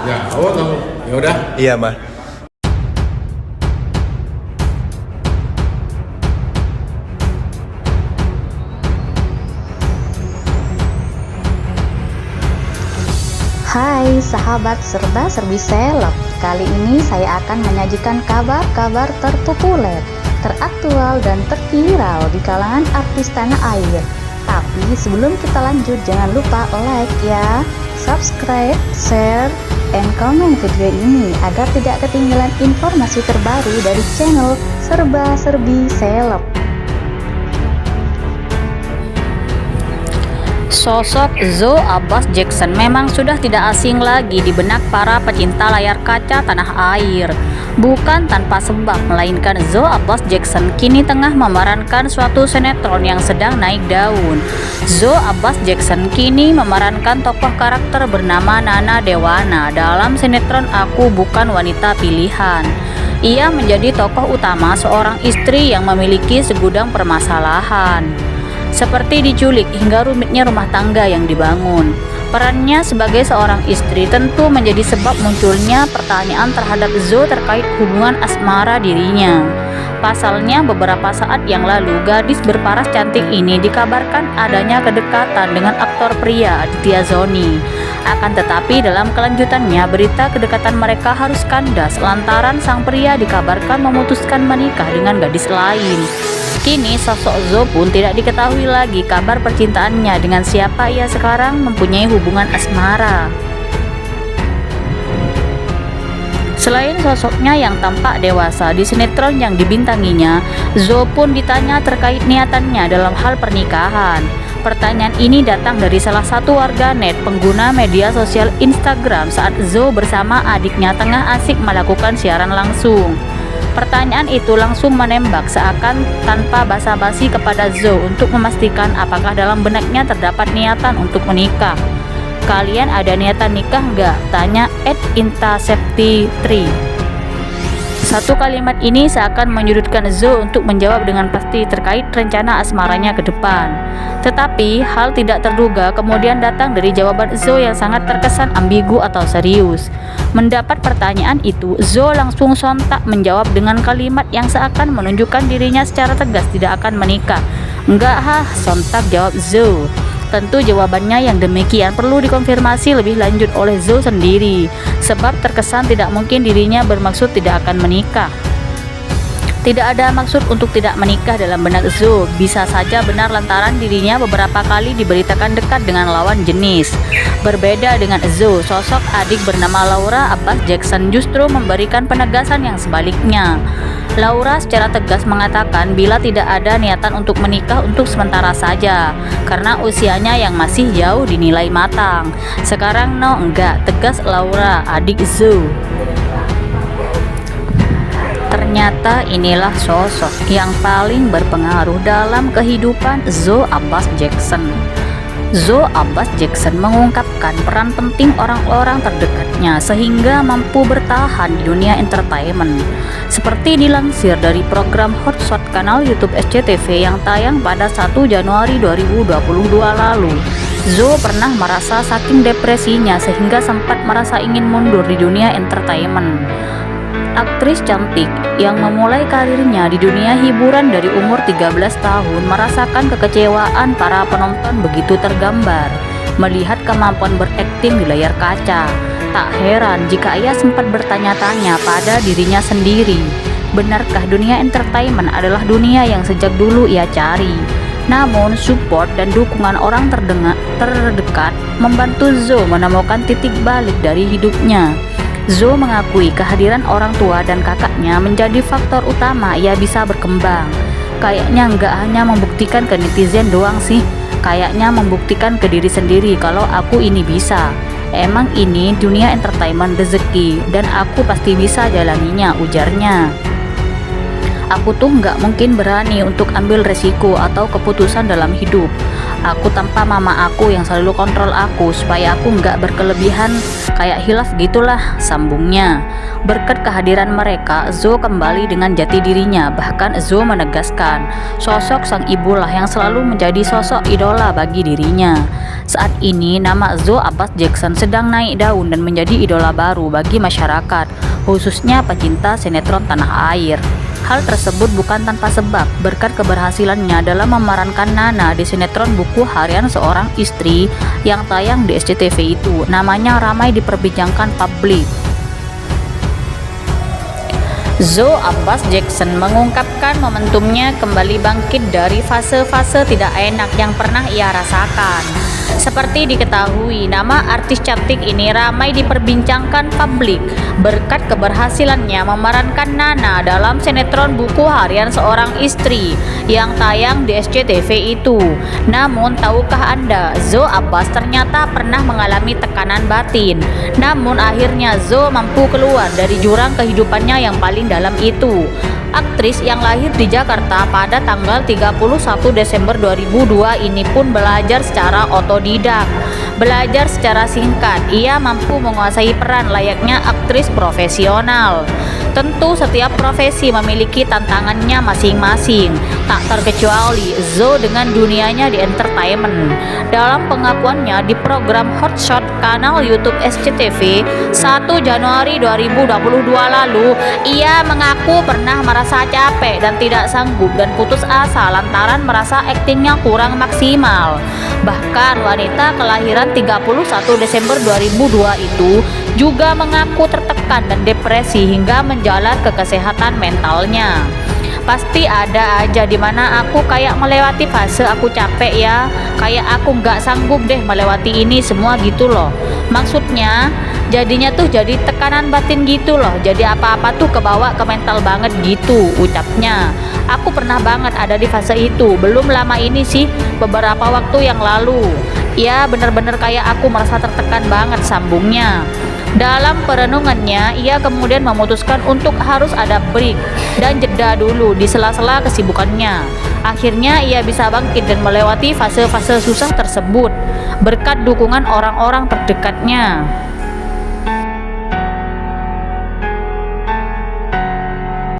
Ya, oh tahu. Ya udah. Iya, Mah. Hai sahabat serba-serbi seleb, kali ini saya akan menyajikan kabar-kabar terpopuler, teraktual dan terviral di kalangan artis tanah air. Tapi sebelum kita lanjut, jangan lupa like ya, subscribe, share, and komen video ini agar tidak ketinggalan informasi terbaru dari channel serba-serbi seleb. Sosok Zoe Abbas Jackson memang sudah tidak asing lagi di benak para pecinta layar kaca tanah air. Bukan tanpa sebab, melainkan Zoe Abbas Jackson kini tengah memerankan suatu sinetron yang sedang naik daun. Zoe Abbas Jackson kini memerankan tokoh karakter bernama Nana Dewana dalam sinetron Aku Bukan Wanita Pilihan. Ia menjadi tokoh utama seorang istri yang memiliki segudang permasalahan, seperti diculik hingga rumitnya rumah tangga yang dibangun. Perannya sebagai seorang istri tentu menjadi sebab munculnya pertanyaan terhadap Zoe terkait hubungan asmara dirinya. Pasalnya beberapa saat yang lalu gadis berparas cantik ini dikabarkan adanya kedekatan dengan aktor pria Aditya Zoni. Akan tetapi dalam kelanjutannya berita kedekatan mereka harus kandas lantaran sang pria dikabarkan memutuskan menikah dengan gadis lain. Kini sosok Zoe pun tidak diketahui lagi kabar percintaannya dengan siapa ia sekarang mempunyai hubungan asmara. Selain sosoknya yang tampak dewasa di sinetron yang dibintanginya, Zoe pun ditanya terkait niatannya dalam hal pernikahan. Pertanyaan ini datang dari salah satu warganet pengguna media sosial Instagram saat Zoe bersama adiknya tengah asik melakukan siaran langsung. Pertanyaan itu langsung menembak seakan tanpa basa-basi kepada Zoe untuk memastikan apakah dalam benaknya terdapat niatan untuk menikah. Kalian ada niatan nikah nggak? Tanya @intasafety3. Satu kalimat ini seakan menyudutkan Zoe untuk menjawab dengan pasti terkait rencana asmaranya ke depan. Tetapi hal tidak terduga kemudian datang dari jawaban Zoe yang sangat terkesan ambigu atau serius. Mendapat pertanyaan itu, Zoe langsung sontak menjawab dengan kalimat yang seakan menunjukkan dirinya secara tegas tidak akan menikah. Enggak hah, sontak jawab Zoe. Tentu jawabannya yang demikian perlu dikonfirmasi lebih lanjut oleh Zoe sendiri, sebab terkesan tidak mungkin dirinya bermaksud tidak akan menikah. Tidak ada maksud untuk tidak menikah dalam benak Zoe, bisa saja benar lantaran dirinya beberapa kali diberitakan dekat dengan lawan jenis. Berbeda dengan Zoe, sosok adik bernama Laura Abbas Jackson justru memberikan penegasan yang sebaliknya. Laura secara tegas mengatakan bila tidak ada niatan untuk menikah untuk sementara saja, karena usianya yang masih jauh dinilai matang. Sekarang no enggak, tegas Laura, adik Zoe. Ternyata inilah sosok yang paling berpengaruh dalam kehidupan Zoe Abbas Jackson. Zoe Abbas Jackson mengungkapkan peran penting orang-orang terdekatnya sehingga mampu bertahan di dunia entertainment. Seperti dilansir dari program Hotshot kanal YouTube SCTV yang tayang pada 1 Januari 2022 lalu, Zoe pernah merasa saking depresinya sehingga sempat merasa ingin mundur di dunia entertainment. Aktris cantik yang memulai karirnya di dunia hiburan dari umur 13 tahun merasakan kekecewaan para penonton begitu tergambar melihat kemampuan berakting di layar kaca. Tak heran jika ia sempat bertanya-tanya pada dirinya sendiri, benarkah dunia entertainment adalah dunia yang sejak dulu ia cari? Namun support dan dukungan orang terdekat membantu Zoe menemukan titik balik dari hidupnya. Zoe mengakui kehadiran orang tua dan kakaknya menjadi faktor utama ia bisa berkembang. Kayaknya nggak hanya membuktikan ke netizen doang sih, kayaknya membuktikan ke diri sendiri kalau aku ini bisa. Emang ini dunia entertainment rezeki dan aku pasti bisa jalaninya, ujarnya. Aku tuh nggak mungkin berani untuk ambil resiko atau keputusan dalam hidup. Aku tanpa mama aku yang selalu kontrol aku supaya aku nggak berkelebihan kayak hilaf gitulah, sambungnya. Berkat kehadiran mereka, Zo kembali dengan jati dirinya. Bahkan Zo menegaskan sosok sang ibulah yang selalu menjadi sosok idola bagi dirinya. Saat ini nama Zo Abbas Jackson sedang naik daun dan menjadi idola baru bagi masyarakat, khususnya pecinta sinetron tanah air. Hal tersebut bukan tanpa sebab. Berkat keberhasilannya dalam memerankan Nana di sinetron Buku Harian Seorang Istri yang tayang di SCTV itu, namanya ramai diperbincangkan publik. Zo Abbas Jackson mengungkapkan momentumnya kembali bangkit dari fase-fase tidak enak yang pernah ia rasakan. Seperti diketahui, nama artis cantik ini ramai diperbincangkan publik berkat keberhasilannya memerankan Nana dalam sinetron Buku Harian Seorang Istri yang tayang di SCTV itu. Namun, tahukah Anda, Zo Abbas ternyata pernah mengalami tekanan batin. Namun, akhirnya Zo mampu keluar dari jurang kehidupannya yang paling dalam itu. Aktris yang lahir di Jakarta pada tanggal 31 Desember 2002 ini pun belajar secara otodidak. Belajar secara singkat, ia mampu menguasai peran layaknya aktris profesional. Tentu setiap profesi memiliki tantangannya masing-masing, tak terkecuali Zo dengan dunianya di entertainment. Dalam pengakuannya di program Hotshot kanal YouTube SCTV 1 Januari 2022 lalu, ia mengaku pernah merasa capek dan tidak sanggup dan putus asa lantaran merasa aktingnya kurang maksimal. Bahkan wanita kelahiran 31 Desember 2002 itu juga mengaku tertekan dan depresi hingga menjalar ke kesehatan mentalnya. Pasti ada aja dimana aku kayak melewati fase aku capek ya, kayak aku nggak sanggup deh melewati ini semua gitu loh. Maksudnya jadinya tuh jadi tekanan batin gitu loh, jadi apa-apa tuh kebawa ke mental banget gitu, ucapnya. Aku pernah banget ada di fase itu, belum lama ini sih, beberapa waktu yang lalu. Ya bener-bener kayak aku merasa tertekan banget, sambungnya. Dalam perenungannya, ia kemudian memutuskan untuk harus ada break dan jeda dulu di sela-sela kesibukannya. Akhirnya ia bisa bangkit dan melewati fase-fase susah tersebut berkat dukungan orang-orang terdekatnya.